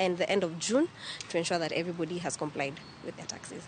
and the end of June to ensure that everybody has complied with their taxes.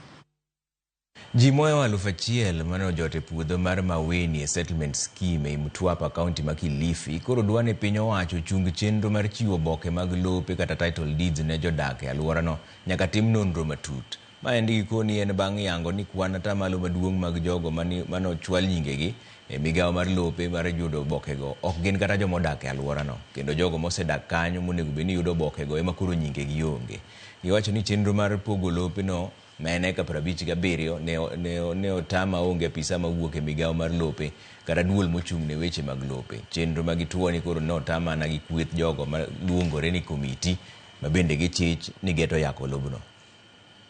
Jimoyo alufachiel mano jote puodho mar Maweni settlement scheme Mtwapa County ma Kilifi koro dwane piny owacho chung chenro mar chiwo boke mag lope kata title deeds ne jodak e alworano nyaka tim nonro matut. Maendi koni en bang' yango ni kwan atamalo maduong' mag jogo mano chwal nyingegi e migawo mar lope mar yudo bokego ok gin kata jomodak e alworano kendo jogo mosedak kanyo monego bed ni yudo bokego ema koro nyingegi onge. Giwacho ni chenro mar pogo lope no mene ka 57 ne otama onge pisa mawuok e migawo mar lope kata duol mochung' ne weche mag lope. Chenro magituoni koro ne otama na gi kweth jogo maluongore ni komiti mabende gichich ni geto yako lobno.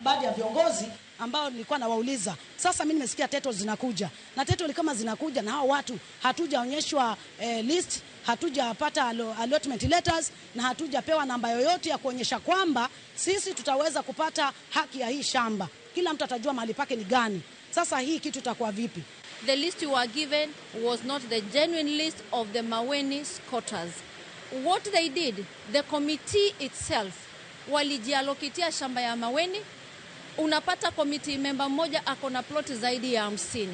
Baadhi ya viongozi ambao nilikuwa nawauliza, sasa mimi nimesikia titles zinakuja, na titles kama zinakuja na hao watu hatujaonyeshwa list, hatujapata allotment letters na hatujapewa namba yoyote ya kuonyesha kwamba sisi tutaweza kupata haki ya hii shamba. Kila mtu atajua mahali pake ni gani. Sasa hii kitu itakuwa vipi? The list you were given was not the genuine list of the Maweni squatters. What they did, the committee itself walijialokitia shamba ya Maweni. Unapata committee member mmoja akona plot zaidi ya 50,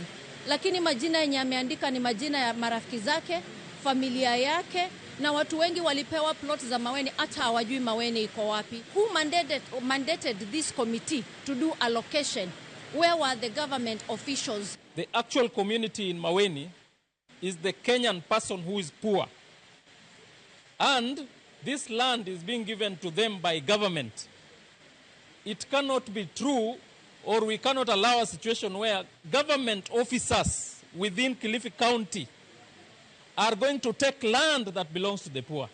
lakini majina yenye ameandika ni majina ya marafiki zake, familia yake, na watu wengi walipewa plot za Maweni hata hawajui Maweni iko wapi. Who mandated this committee to do allocation? Where were the government officials? The actual community in Maweni is the Kenyan person who is poor, and this land is being given to them by government. It cannot be true, or we cannot allow a situation where government officers within Kilifi County are going to take land that belongs to the poor.